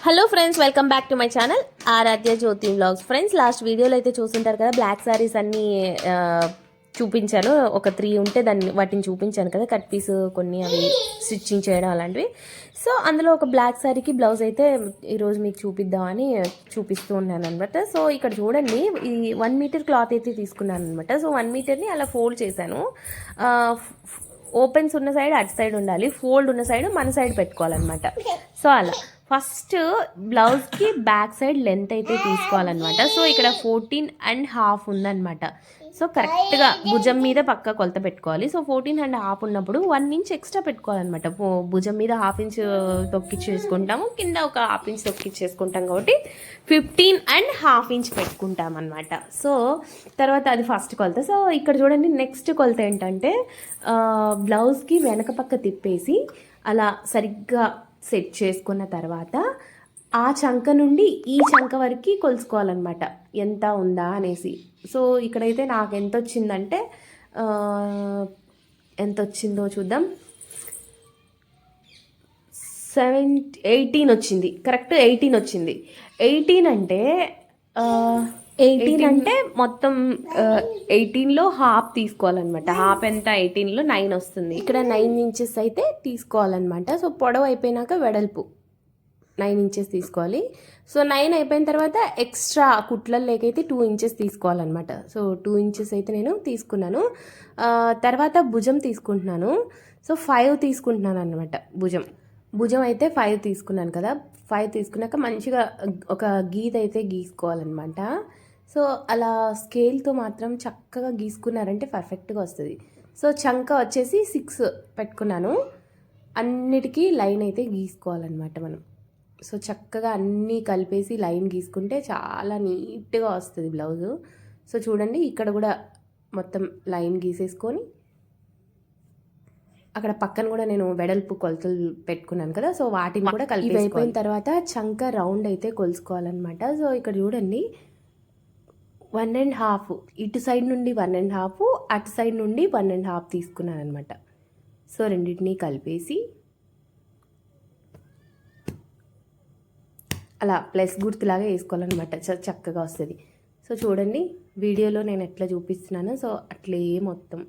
Hello friends, welcome back to my channel Aaradhya Jyothi vlogs. Friends, last వీడియోలో అయితే చూస్తుంటారు కదా, బ్లాక్ శారీస్ అన్నీ చూపించాను. ఒక 3 ఉంటే వాటిని చూపించాను కదా, కట్ పీస్ కొన్ని అవి స్టిచ్చింగ్ చేయడం అలాంటివి. సో అందులో ఒక బ్లాక్ శారీకి బ్లౌజ్ అయితే ఈరోజు మీకు చూపిద్దామని చూపిస్తూ ఉన్నాను అనమాట. సో ఇక్కడ చూడండి, ఈ 1 మీటర్ క్లాత్ అయితే తీసుకున్నాను అనమాట. సో 1 మీటర్ని అలా ఫోల్డ్ చేశాను. ఓపెన్స్ ఉన్న సైడ్ అటు సైడ్ ఉండాలి, ఫోల్డ్ ఉన్న సైడ్ మన సైడ్ పెట్టుకోవాలన్నమాట. సో అలా ఫస్ట్ బ్లౌజ్కి బ్యాక్ సైడ్ లెంత్ అయితే తీసుకోవాలన్నమాట. సో ఇక్కడ 14.5 ఉందన్నమాట. సో కరెక్ట్గా భుజం మీద పక్క కొలత పెట్టుకోవాలి. సో 14.5 ఉన్నప్పుడు 1 ఇంచ్ ఎక్స్ట్రా పెట్టుకోవాలన్నమాట. భుజం మీద 1/2 ఇంచ్ తొక్కిచ్చేసుకుంటాము, కింద ఒక 1/2 ఇంచ్ తొక్కిచ్చేసుకుంటాం కాబట్టి 15.5 ఇంచ్ పెట్టుకుంటాం అనమాట. సో తర్వాత అది ఫస్ట్ కొలత. సో ఇక్కడ చూడండి, నెక్స్ట్ కొలత ఏంటంటే బ్లౌజ్కి వెనక పక్క తిప్పేసి అలా సరిగ్గా సెట్ చేసుకున్న తర్వాత ఆ చంక నుండి ఈ చంక వరకు కొలుసుకోవాలన్నమాట, ఎంత ఉందా అనేసి. సో ఇక్కడైతే నాకు ఎంత వచ్చిందంటే, ఎంత వచ్చిందో చూద్దాం. 18 వచ్చింది, కరెక్ట్ 18 వచ్చింది. 18 అంటే 18 అంటే మొత్తం 18లో హాఫ్ తీసుకోవాలన్నమాట. హాఫ్ ఎంత, 18లో 9 వస్తుంది. ఇక్కడ 9 ఇంచెస్ అయితే తీసుకోవాలన్నమాట. సో పొడవు అయిపోయినాక వెడల్పు 9 ఇంచెస్ తీసుకోవాలి. సో 9 అయిపోయిన తర్వాత ఎక్స్ట్రా కుట్లలోకైతే 2 ఇంచెస్ తీసుకోవాలన్నమాట. సో 2 ఇంచెస్ అయితే నేను తీసుకున్నాను. తర్వాత భుజం తీసుకుంటున్నాను. సో 5 తీసుకుంటున్నాను అనమాట. భుజం అయితే 5 తీసుకున్నాను కదా. 5 తీసుకున్నాక మంచిగా ఒక గీత అయితే గీసుకోవాలన్నమాట. సో అలా స్కేల్తో మాత్రం చక్కగా గీసుకున్నారంటే పర్ఫెక్ట్గా వస్తుంది. సో చంక వచ్చేసి 6 పెట్టుకున్నాను. అన్నిటికీ లైన్ అయితే గీసుకోవాలన్నమాట మనం. సో చక్కగా అన్నీ కలిపేసి లైన్ గీసుకుంటే చాలా నీట్గా వస్తుంది బ్లౌజు. సో చూడండి, ఇక్కడ కూడా మొత్తం లైన్ గీసేసుకొని అక్కడ పక్కన కూడా నేను వెడల్పు కొలతలు పెట్టుకున్నాను కదా. సో వాటిని కూడా కలిపి అయిపోయిన తర్వాత చంక రౌండ్ అయితే కొలుసుకోవాలన్నమాట. సో ఇక్కడ చూడండి, 1.5 ఇటు సైడ్ నుండి 1.5, అటు సైడ్ నుండి 1.5 తీసుకున్నాను అనమాట. సో రెండింటినీ కలిపేసి అలా ప్లస్ గుర్తులాగా వేసుకోవాలన్నమాట, చక్కగా వస్తుంది. సో చూడండి, వీడియోలో నేను ఎట్లా చూపిస్తున్నానో సో అట్లే మొత్తం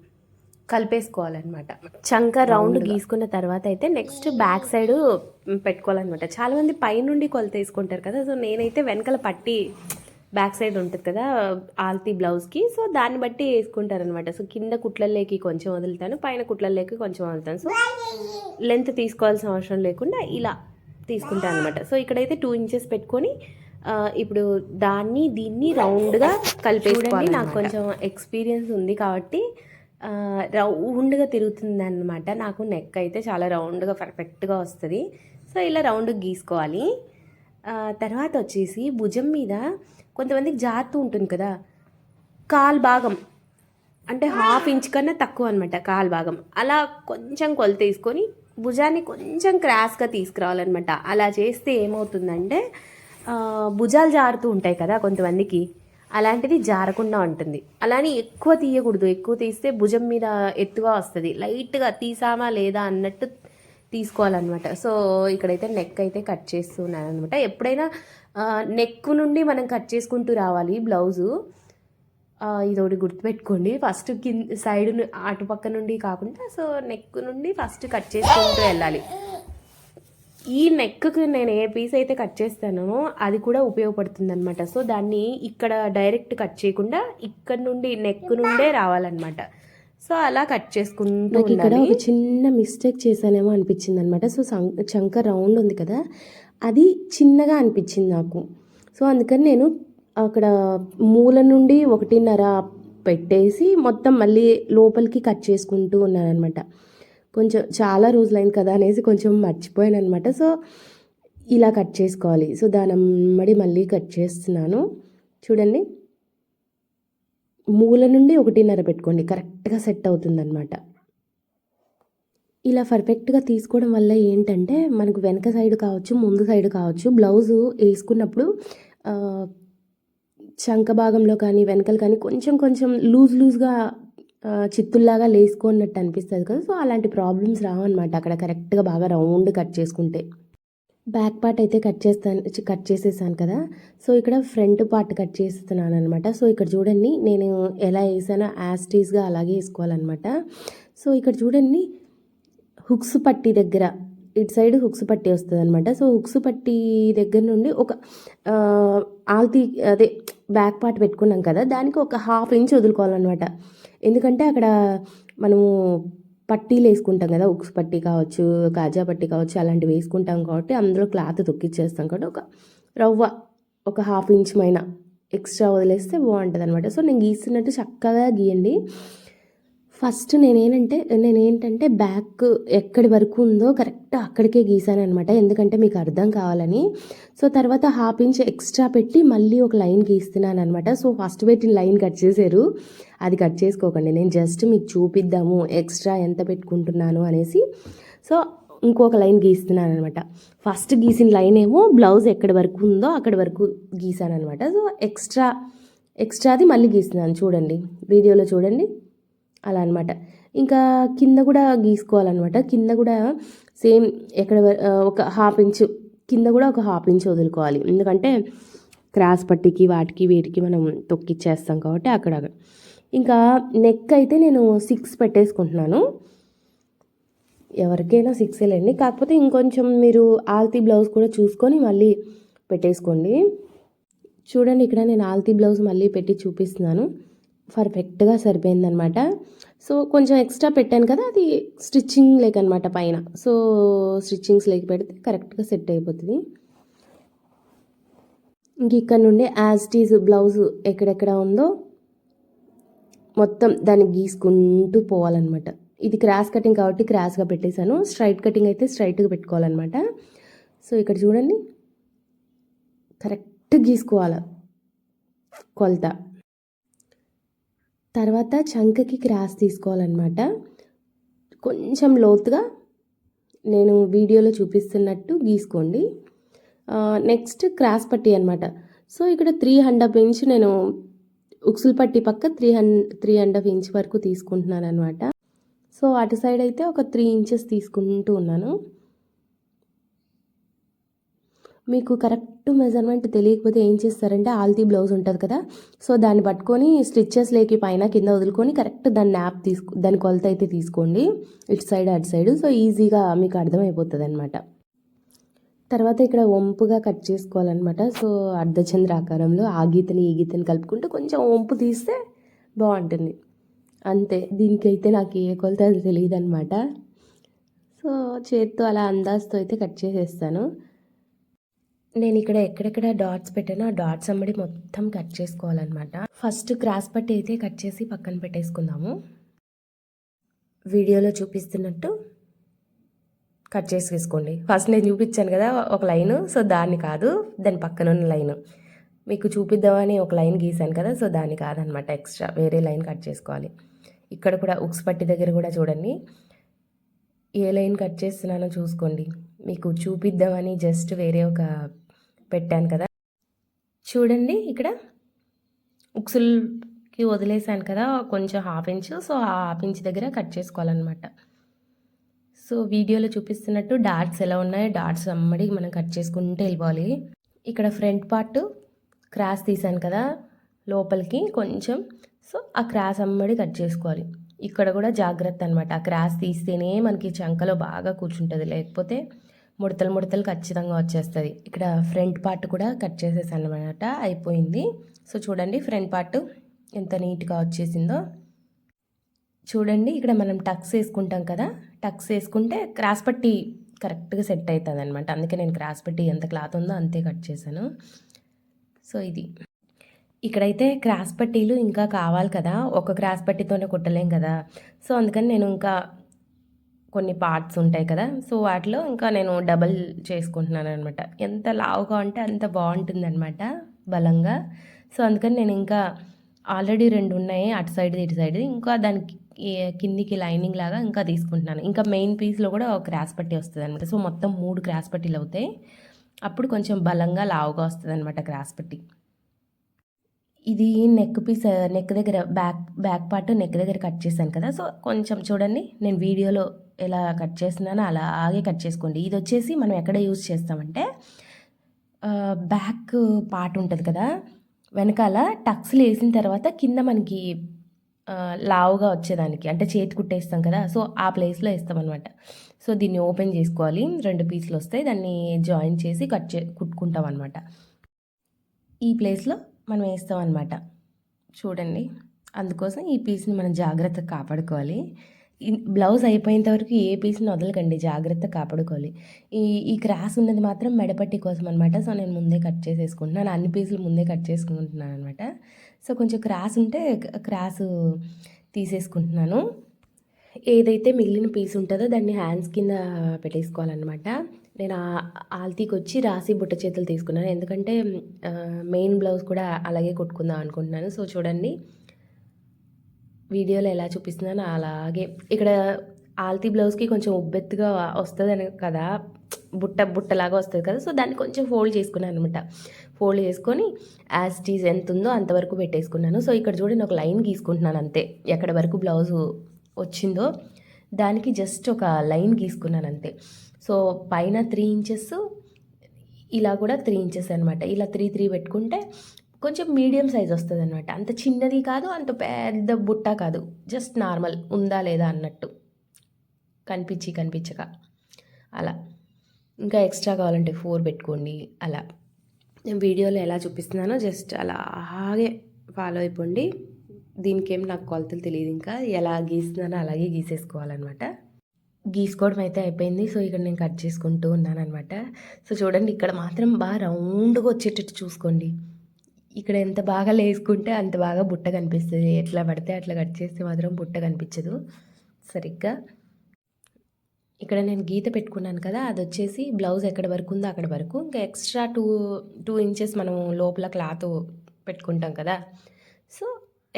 కలిపేసుకోవాలన్నమాట. చంక రౌండ్ గీసుకున్న తర్వాత అయితే నెక్స్ట్ బ్యాక్ సైడ్ పెట్టుకోవాలన్నమాట. చాలామంది పైనుండి కొలత వేసుకుంటారు కదా. సో నేనైతే వెనకాల పట్టి బ్యాక్ సైడ్ ఉంటుంది కదా ఆల్తీ బ్లౌజ్కి, సో దాన్ని బట్టి వేసుకుంటారనమాట. సో కింద కుట్లల్లోకి కొంచెం వదులుతాను, పైన కుట్లల్లోకి కొంచెం వదులుతాను. సో లెంత్ తీసుకోవాల్సిన అవసరం లేకుండా ఇలా తీసుకుంటాను అనమాట. సో ఇక్కడైతే 2 ఇంచెస్ పెట్టుకొని ఇప్పుడు దీన్ని రౌండ్గా కలిపేసుకోవాలి. నాకు కొంచెం ఎక్స్పీరియన్స్ ఉంది కాబట్టి రౌండ్గా తిరుగుతుంది అనమాట. నాకు నెక్ అయితే చాలా రౌండ్గా పర్ఫెక్ట్గా వస్తుంది. సో ఇలా రౌండ్గా గీసుకోవాలి. తర్వాత వచ్చేసి భుజం మీద కొంతమందికి జారుతూ ఉంటుంది కదా, కాలు భాగం అంటే 1/2 ఇంచ్ కన్నా తక్కువ అనమాట కాలు భాగం. అలా కొంచెం కొలత తీసుకొని భుజాన్ని కొంచెం క్రాస్గా తీసుకురావాలన్నమాట. అలా చేస్తే ఏమవుతుందంటే భుజాలు జారుతూ ఉంటాయి కదా కొంతమందికి, అలాంటిది జారకుండా ఉంటుంది. అలానే ఎక్కువ తీయకూడదు, ఎక్కువ తీస్తే భుజం మీద ఎత్తుగా వస్తుంది. లైట్గా తీసామా లేదా అన్నట్టు తీసుకోవాలన్నమాట. సో ఇక్కడైతే నెక్ అయితే కట్ చేస్తున్నాను అనమాట. ఎప్పుడైనా నెక్ నుండి మనం కట్ చేసుకుంటూ రావాలి బ్లౌజు. ఇదొకటి గుర్తుపెట్టుకోండి, ఫస్ట్ కింద సైడ్ అటుపక్క నుండి కాకుండా సో నెక్ నుండి ఫస్ట్ కట్ చేసుకుంటూ వెళ్ళాలి. ఈ నెక్కి నేను ఏ పీస్ అయితే కట్ చేస్తానో అది కూడా ఉపయోగపడుతుంది అనమాట. సో దాన్ని ఇక్కడ డైరెక్ట్ కట్ చేయకుండా ఇక్కడ నుండి నెక్ నుండే రావాలన్నమాట. సో అలా కట్ చేసుకుంటూ ఇక్కడ ఒక చిన్న మిస్టేక్ చేశానేమో అనిపించింది అనమాట. సో చంక రౌండ్ ఉంది కదా, అది చిన్నగా అనిపించింది నాకు. సో అందుకని నేను అక్కడ మూల నుండి 1.5 పెట్టేసి మొత్తం మళ్ళీ లోపలికి కట్ చేసుకుంటూ ఉన్నాను అనమాట. కొంచెం చాలా రోజులైంది కదా అనేసి కొంచెం మర్చిపోయాను అనమాట. సో ఇలా కట్ చేసుకోవాలి. సో దాని మళ్ళీ కట్ చేస్తున్నాను. చూడండి, మూల నుండి 1.5 పెట్టుకోండి, కరెక్ట్గా సెట్ అవుతుందన్నమాట. ఇలా పర్ఫెక్ట్గా తీసుకోవడం వల్ల ఏంటంటే మనకు వెనక సైడ్ కావచ్చు, ముందు సైడ్ కావచ్చు, బ్లౌజు వేసుకున్నప్పుడు చంక భాగంలో కానీ వెనకలు కానీ కొంచెం లూజ్గా చిత్తుల్లాగా లేసుకున్నట్టు అనిపిస్తుంది కదా. సో అలాంటి ప్రాబ్లమ్స్ రావన్నమాట అక్కడ కరెక్ట్గా బాగా రౌండ్ కట్ చేసుకుంటే. బ్యాక్ పార్ట్ అయితే కట్ చేసేసాను కదా. సో ఇక్కడ ఫ్రంట్ పార్ట్ కట్ చేస్తున్నాను అనమాట. సో ఇక్కడ చూడండి నేను ఎలా వేసానో యాస్టీస్గా అలాగే వేసుకోవాలన్నమాట. సో ఇక్కడ చూడండి హుక్స్ పట్టి దగ్గర ఇటు సైడ్ హుక్స్ పట్టి వస్తుంది అనమాట. సో హుక్స్ పట్టి దగ్గర నుండి ఒక ఆల్తీ అదే బ్యాక్ పార్ట్ పెట్టుకున్నాం కదా, దానికి ఒక 1/2 ఇంచ్ వదులుకోవాలన్నమాట. ఎందుకంటే అక్కడ మనము పట్టీలు వేసుకుంటాం కదా, ఉక్స్ పట్టీ కావచ్చు, కాజా పట్టీ కావచ్చు, అలాంటివి వేసుకుంటాం కాబట్టి అందులో క్లాత్ తొక్కిచ్చేస్తాం కాబట్టి ఒక రవ్వ ఒక 1/2 ఇంచ్ మైన ఎక్స్ట్రా వదిలేస్తే బాగుంటుంది అనమాట. సో నేను గీస్తున్నట్టు చక్కగా గీయండి. ఫస్ట్ నేనేంటంటే బ్యాక్ ఎక్కడి వరకు ఉందో కరెక్ట్ అక్కడికే గీసాను అనమాట, ఎందుకంటే మీకు అర్థం కావాలని. సో తర్వాత 1/2 ఇంచ్ ఎక్స్ట్రా పెట్టి మళ్ళీ ఒక లైన్ గీస్తున్నాను అనమాట. సో ఫస్ట్ పెట్టిన లైన్ కట్ చేశారు, అది కట్ చేసుకోకండి. నేను జస్ట్ మీకు చూపిద్దాము ఎక్స్ట్రా ఎంత పెట్టుకుంటున్నాను అనేసి. సో ఇంకొక లైన్ గీస్తున్నాను అనమాట. ఫస్ట్ గీసిన లైన్ ఏమో బ్లౌజ్ ఎక్కడి వరకు ఉందో అక్కడి వరకు గీసాను అనమాట. సో ఎక్స్ట్రాది మళ్ళీ గీస్తున్నాను, చూడండి వీడియోలో చూడండి అలా అనమాట. ఇంకా కింద కూడా గీసుకోవాలన్నమాట. కింద కూడా సేమ్ ఎక్కడ ఒక 1/2 ఇంచ్ కింద కూడా ఒక 1/2 ఇంచ్ వదులుకోవాలి, ఎందుకంటే క్రాస్ పట్టికి వాటికి వీటికి మనం తొక్కిచ్చేస్తాం కాబట్టి అక్కడ. ఇంకా నెక్ అయితే నేను 6 పెట్టేసుకుంటున్నాను. ఎవరికైనా 6 లేండి, కాకపోతే ఇంకొంచెం మీరు ఆల్తీ బ్లౌజ్ కూడా చూసుకొని మళ్ళీ పెట్టేసుకోండి. చూడండి ఇక్కడ నేను ఆల్తీ బ్లౌజ్ మళ్ళీ పెట్టి చూపిస్తున్నాను, పర్ఫెక్ట్గా సరిపోయిందనమాట. సో కొంచెం ఎక్స్ట్రా పెట్టాను కదా, అది స్టిచ్చింగ్ లేక అనమాట పైన. సో స్టిచ్చింగ్స్ లేక పెడితే కరెక్ట్గా సెట్ అయిపోతుంది. ఇంక ఇక్కడ నుండి యాజ్ ఇట్ ఈజ్ బ్లౌజ్ ఎక్కడెక్కడ ఉందో మొత్తం దాన్ని గీసుకుంటూ పోవాలన్నమాట. ఇది క్రాస్ కటింగ్ కాబట్టి క్రాస్గా పెట్టేశాను, స్ట్రైట్ కటింగ్ అయితే స్ట్రైట్గా పెట్టుకోవాలన్నమాట. సో ఇక్కడ చూడండి కరెక్ట్ గీసుకోవాలి కొలత. తర్వాత చంకకి క్రాస్ తీసుకోవాలన్నమాట, కొంచెం లోతుగా నేను వీడియోలో చూపిస్తున్నట్టు గీసుకోండి. నెక్స్ట్ క్రాస్ పట్టీ అనమాట. సో ఇక్కడ 3.5 ఇంచ్ నేను ఉక్సులు పట్టీ పక్క 3.5 ఇంచ్ వరకు తీసుకుంటున్నాను అనమాట. సో అటు సైడ్ అయితే ఒక 3 ఇంచెస్ తీసుకుంటూ ఉన్నాను. మీకు కరెక్ట్ మెజర్మెంట్ తెలియకపోతే ఏం చేస్తారంటే ఆల్తీ బ్లౌజ్ ఉంటుంది కదా, సో దాన్ని పట్టుకొని స్టిచ్చెస్ లేకి పైన కింద వదులుకొని కరెక్ట్ దాన్ని దాని కొలత అయితే తీసుకోండి, ఇటు సైడ్ అటు సైడ్. సో ఈజీగా మీకు అర్థమైపోతుంది అనమాట. తర్వాత ఇక్కడ వంపుగా కట్ చేసుకోవాలన్నమాట. సో అర్ధచంద్ర ఆకారంలో ఆ గీతని ఈ గీతని కలుపుకుంటూ కొంచెం వంపు తీస్తే బాగుంటుంది అంతే. దీనికైతే నాకు ఏ కొలత అది తెలియదు అనమాట. సో చేత్తో అలా అందాజుతో అయితే కట్ చేసేస్తాను. నేను ఇక్కడ ఎక్కడెక్కడ డాట్స్ పెట్టానో ఆ డాట్స్ అమ్మడి మొత్తం కట్ చేసుకోవాలన్నమాట. ఫస్ట్ క్రాస్ పట్టి అయితే కట్ చేసి పక్కన పెట్టేసుకుందాము. వీడియోలో చూపిస్తున్నట్టు కట్ చేసేసుకోండి. ఫస్ట్ నేను చూపించాను కదా ఒక లైను, సో దాన్ని కాదు, దాని పక్కన ఉన్న లైను మీకు చూపిద్దామని ఒక లైన్ గీసాను కదా, సో దాన్ని కాదనమాట, ఎక్స్ట్రా వేరే లైన్ కట్ చేసుకోవాలి. ఇక్కడ కూడా ఉక్స్ పట్టి దగ్గర కూడా చూడండి ఏ లైన్ కట్ చేస్తున్నానో చూసుకోండి. మీకు చూపిద్దామని జస్ట్ వేరే ఒక పెట్టాను కదా, చూడండి ఇక్కడ ఉక్సులకి వదిలేసాను కదా కొంచెం 1/2 ఇంచ్. సో ఆ 1/2 ఇంచ్ దగ్గర కట్ చేసుకోవాలన్నమాట. సో వీడియోలో చూపిస్తున్నట్టు డాట్స్ ఎలా ఉన్నాయో డాట్స్ అమ్మడి మనం కట్ చేసుకుంటూ వెళ్ళిపోవాలి. ఇక్కడ ఫ్రంట్ పార్ట్ క్రాస్ తీసాను కదా లోపలికి కొంచెం, సో ఆ క్రాస్ అమ్మడి కట్ చేసుకోవాలి. ఇక్కడ కూడా జాగ్రత్త అనమాట, ఆ క్రాస్ తీస్తేనే మనకి చంకలో బాగా కూర్చుంటుంది, లేకపోతే ముడతలు ఖచ్చితంగా వచ్చేస్తుంది. ఇక్కడ ఫ్రంట్ పార్ట్ కూడా కట్ చేసేసాను అనమాట, అయిపోయింది. సో చూడండి ఫ్రంట్ పార్ట్ ఎంత నీట్గా వచ్చేసిందో చూడండి. ఇక్కడ మనం టక్స్ వేసుకుంటాం కదా, టక్స్ వేసుకుంటే క్రాస్ పట్టి కరెక్ట్గా సెట్ అవుతుంది అనమాట. అందుకే నేను క్రాస్ పట్టి ఎంత క్లాత్ ఉందో అంతే కట్ చేశాను. సో ఇది ఇక్కడైతే క్రాస్ పట్టీలు ఇంకా కావాలి కదా, ఒక క్రాస్ పట్టీతోనే కుట్టలేం కదా. సో అందుకని నేను ఇంకా కొన్ని పార్ట్స్ ఉంటాయి కదా, సో వాటిలో ఇంకా నేను డబల్ చేసుకుంటున్నాను అనమాట. ఎంత లావుగా ఉంటే అంత బాగుంటుంది అనమాట బలంగా. సో అందుకని నేను ఇంకా ఆల్రెడీ 2 ఉన్నాయి, అటు సైడ్ ఇటు సైడ్, ఇంకా దానికి కిందికి లైనింగ్ లాగా ఇంకా తీసుకుంటున్నాను. ఇంకా మెయిన్ పీస్లో కూడా ఒక క్రాస్ పట్టీ వస్తుంది అనమాట. సో మొత్తం 3 క్రాస్ పట్టీలు అవుతాయి, అప్పుడు కొంచెం బలంగా లావుగా వస్తుంది అనమాట క్రాస్ పట్టీ. ఇది నెక్ దగ్గర బ్యాక్ పార్ట్ నెక్ దగ్గర కట్ చేశాను కదా, సో కొంచెం చూడండి నేను వీడియోలో ఎలా కట్ చేస్తున్నానో అలాగే కట్ చేసుకోండి. ఇది వచ్చేసి మనం ఎక్కడ యూజ్ చేస్తామంటే బ్యాక్ పార్ట్ ఉంటుంది కదా, వెనకాల టక్స్లు వేసిన తర్వాత కింద మనకి లావుగా వచ్చేదానికి, అంటే చేతి కుట్టేస్తాం కదా, సో ఆ ప్లేస్లో వేస్తాం అనమాట. సో దీన్ని ఓపెన్ చేసుకోవాలి, 2 పీసులు వస్తాయి, దాన్ని జాయిన్ చేసి కుట్టుకుంటాం అనమాట. ఈ ప్లేస్లో మనం వేస్తాం అనమాట. చూడండి, అందుకోసం ఈ పీస్ని మనం జాగ్రత్తగా కాపాడుకోవాలి. బ్లౌజ్ అయిపోయేంత వరకు ఏ పీస్ని వదలకండి, జాగ్రత్తగా కాపాడుకోవాలి. ఈ క్రాస్ ఉన్నది మాత్రం మెడపట్టి కోసం అనమాట. సో నేను ముందే కట్ చేసేసుకుంటున్నాను, అన్ని పీసులు ముందే కట్ చేసుకుంటున్నాను అనమాట. సో కొంచెం క్రాస్ ఉంటే క్రాస్ తీసేసుకుంటున్నాను. ఏదైతే మిగిలిన పీస్ ఉంటుందో దాన్ని హ్యాండ్స్ కింద పెట్టేసుకోవాలన్నమాట. నేను ఆల్తీకి వచ్చి రాసి బుట్ట చేతులు తీసుకున్నాను, ఎందుకంటే మెయిన్ బ్లౌజ్ కూడా అలాగే కుట్టుకుందాం అనుకుంటున్నాను. సో చూడండి వీడియోలో ఎలా చూపిస్తున్నానో అలాగే. ఇక్కడ ఆల్తీ బ్లౌజ్కి కొంచెం ఉబ్బెత్తుగా వస్తుంది కదా, బుట్టలాగా వస్తుంది కదా, సో దాన్ని కొంచెం ఫోల్డ్ చేసుకున్నాను అనమాట. ఫోల్డ్ చేసుకొని యాజ్ ఇట్ ఈజ్ ఎంత ఉందో అంతవరకు పెట్టేసుకున్నాను. సో ఇక్కడ చూడండి ఒక లైన్ గీసుకుంటున్నాను అంతే, ఎక్కడ వరకు బ్లౌజు వచ్చిందో దానికి జస్ట్ ఒక లైన్ గీసుకున్నాను అంతే. సో పైన 3 ఇంచెస్, ఇలా కూడా 3 ఇంచెస్ అనమాట. ఇలా 3 పెట్టుకుంటే కొంచెం మీడియం సైజ్ వస్తుంది అనమాట. అంత చిన్నది కాదు, అంత పెద్ద బుట్ట కాదు, జస్ట్ నార్మల్ ఉందా లేదా అన్నట్టు, కనిపించక అలా. ఇంకా ఎక్స్ట్రా కావాలంటే 4 పెట్టుకోండి. అలా నేను వీడియోలో ఎలా చూపిస్తున్నానో జస్ట్ అలాగే ఫాలో అయిపోండి. దీనికేం నాకు కొలతలు తెలియదు, ఇంకా ఎలా గీస్తున్నానో అలాగే గీసేసుకోవాలన్నమాట. గీసుకోవడం అయితే అయిపోయింది. సో ఇక్కడ నేను కట్ చేసుకుంటూ ఉన్నాను అనమాట. సో చూడండి ఇక్కడ మాత్రం బాగా రౌండ్గా వచ్చేటట్టు చూసుకోండి. ఇక్కడ ఎంత బాగా లేసుకుంటే అంత బాగా బుట్ట కనిపిస్తుంది, ఎట్లా పడితే అట్లా కట్ చేస్తే మాత్రం బుట్ట కనిపించదు సరిగ్గా. ఇక్కడ నేను గీత పెట్టుకున్నాను కదా, అది వచ్చేసి బ్లౌజ్ ఎక్కడ వరకు ఉందో అక్కడ వరకు. ఇంకా ఎక్స్ట్రా 2 ఇంచెస్ మనం లోపల క్లాత్ పెట్టుకుంటాం కదా, సో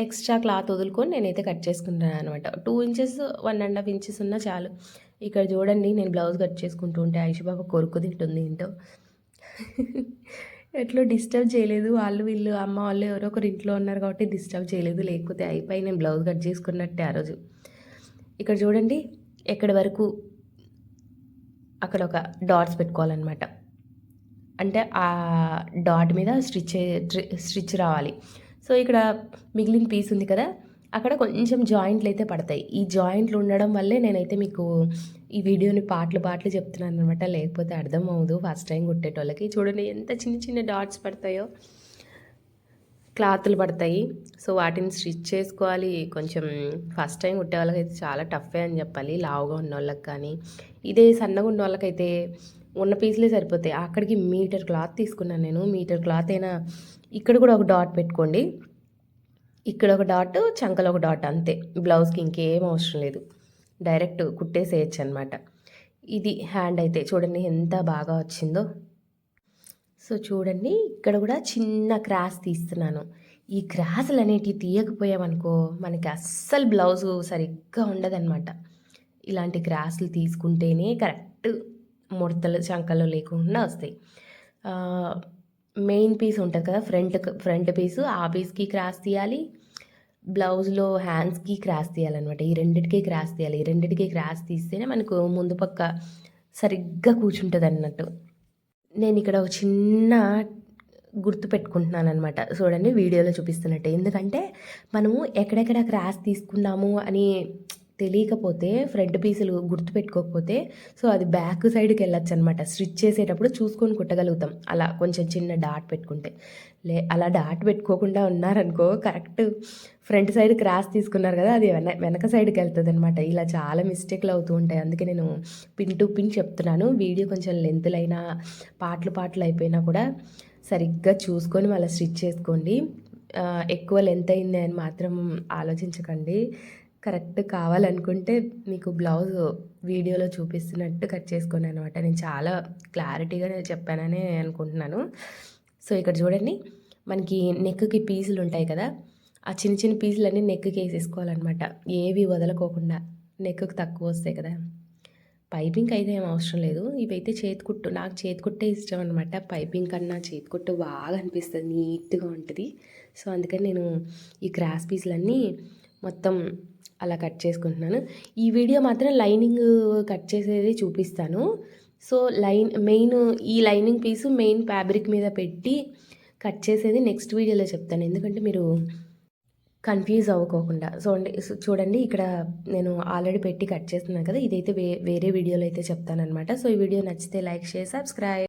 ఎక్స్ట్రా క్లాత్ వదులుకొని నేనైతే కట్ చేసుకుంటాను అనమాట. 2 ఇంచెస్ 1.5 ఇంచెస్ ఉన్నా చాలు. ఇక్కడ చూడండి నేను బ్లౌజ్ కట్ చేసుకుంటూ ఉంటే ఐషుబాబు కొరుకు తింటుంది ఏంటో. ఎట్లా డిస్టర్బ్ చేయలేదు, వీళ్ళు అమ్మ వాళ్ళు ఎవరో ఒకరు ఇంట్లో ఉన్నారు కాబట్టి డిస్టర్బ్ చేయలేదు, లేకపోతే అయిపోయి నేను బ్లౌజ్ కట్ చేసుకున్నట్టే ఆ రోజు. ఇక్కడ చూడండి ఎక్కడి వరకు అక్కడ ఒక డాట్స్ పెట్టుకోవాలన్నమాట, అంటే ఆ డాట్ మీద స్టిచ్ రావాలి. సో ఇక్కడ మిగిలిన పీస్ ఉంది కదా, అక్కడ కొంచెం జాయింట్లు అయితే పడతాయి. ఈ జాయింట్లు ఉండడం వల్లే నేనైతే మీకు ఈ వీడియోని పాటలు చెప్తున్నాను అనమాట, లేకపోతే అర్థం అవ్వదు ఫస్ట్ టైం కుట్టేటోళ్ళకి. చూడండి ఎంత చిన్న డాట్స్ పడతాయో, క్లాతులు పడతాయి. సో వాటిని స్టిచ్ చేసుకోవాలి. కొంచెం ఫస్ట్ టైం కుట్టే వాళ్ళకైతే చాలా టఫే అని చెప్పాలి, లావుగా ఉన్న వాళ్ళకి. కానీ ఇదే సన్నగా ఉన్న వాళ్ళకైతే ఉన్న పీసులే సరిపోతాయి. అక్కడికి మీటర్ క్లాత్ తీసుకున్నాను నేను. మీటర్ క్లాత్ అయినా ఇక్కడ కూడా ఒక డాట్ పెట్టుకోండి, ఇక్కడ ఒక డాట్, చంకలో ఒక డాట్, అంతే. బ్లౌజ్కి ఇంకేం అవసరం లేదు, డైరెక్ట్ కుట్టేసేయచ్చు అనమాట. ఇది హ్యాండ్ అయితే చూడండి ఎంత బాగా వచ్చిందో. సో చూడండి ఇక్కడ కూడా చిన్న క్రాస్ తీస్తున్నాను. ఈ క్రాసులు అనేటివి తీయకపోయామనుకో మనకి అస్సలు బ్లౌజు సరిగ్గా ఉండదన్నమాట. ఇలాంటి క్రాసులు తీసుకుంటేనే కరెక్ట్ ముడతలు చంకలు లేకుండా వస్తాయి. మెయిన్ పీస్ ఉంటుంది కదా, ఫ్రంట్ పీసు, ఆ పీస్కి క్రాస్ తీయాలి, బ్లౌజ్లో హ్యాండ్స్కి క్రాస్ తీయాలన్నమాట. ఈ రెండిటికి క్రాస్ తీయాలి. ఈ రెండిటికి క్రాస్ తీస్తేనే మనకు ముందు పక్క సరిగ్గా కూర్చుంటుంది అన్నట్టు. నేను ఇక్కడ ఒక చిన్న గుర్తు పెట్టుకుంటున్నాను అనమాట, చూడండి వీడియోలో చూపిస్తున్నట్టు. ఎందుకంటే మనము ఎక్కడెక్కడ క్రాస్ తీసుకున్నాము అని తెలియకపోతే, ఫ్రంట్ పీసులు గుర్తు పెట్టుకోకపోతే, సో అది బ్యాక్ సైడ్కి వెళ్ళొచ్చు అనమాట. స్టిచ్ చేసేటప్పుడు చూసుకొని కుట్టగలుగుతాం అలా కొంచెం చిన్న డాట్ పెట్టుకుంటే. అలా డాట్ పెట్టుకోకుండా ఉన్నారనుకో, కరెక్ట్ ఫ్రంట్ సైడ్ క్రాస్ తీసుకున్నారు కదా, అది వెనక సైడ్కి వెళ్తుంది అనమాట. ఇలా చాలా మిస్టేక్లు అవుతూ ఉంటాయి. అందుకే నేను పిన్ టు పిన్ చెప్తున్నాను. వీడియో కొంచెం లెంత్లైనా పాటలు అయిపోయినా కూడా సరిగ్గా చూసుకొని మళ్ళీ స్టిచ్ చేసుకోండి. ఎక్కువ లెంత్ అయింది అని మాత్రం ఆలోచించకండి. కరెక్ట్ కావాలనుకుంటే మీకు బ్లౌజ్ వీడియోలో చూపిస్తున్నట్టు కట్ చేసుకోండి అనమాట. నేను చాలా క్లారిటీగా చెప్పానని అనుకుంటున్నాను. సో ఇక్కడ చూడండి మనకి నెక్కి పీసులు ఉంటాయి కదా, ఆ చిన్న పీసులన్నీ నెక్కి వేసేసుకోవాలన్నమాట, ఏవి వదలకోకుండా. నెక్కి తక్కువ వస్తాయి కదా, పైపింగ్ అయితే ఏం అవసరం లేదు. ఇవైతే చేతికుట్టు. నాకు చేతికుట్టే ఇష్టం అనమాట. పైపింగ్ కన్నా చేతికుట్టు బాగా అనిపిస్తుంది. నీట్‌గా ఉంటది. సో, అందుకని నేను ఈ క్రాస్ పీస్‌లన్నీ మొత్తం అలా కట్ చేసుకుంటున్నాను. ఈ వీడియో మాత్రం లైనింగ్ కట్ చేసేది చూపిస్తాను. సో, ఈ లైనింగ్ పీసు మెయిన్ ఫ్యాబ్రిక్ మీద పెట్టి కట్ చేసేది నెక్స్ట్ వీడియోలో చెప్తాను. ఎందుకంటే మీరు కన్ఫ్యూజ్ అవ్వకోకుండా. చూడండి ఇక్కడ నేను ఆల్రెడీ పెట్టి కట్ చేస్తున్నాను కదా! ఇదైతే వేరే వీడియోలో అయితే చెప్తాననమాట. సో, ఈ వీడియో నచ్చితే లైక్, షేర్, సబ్స్క్రైబ్.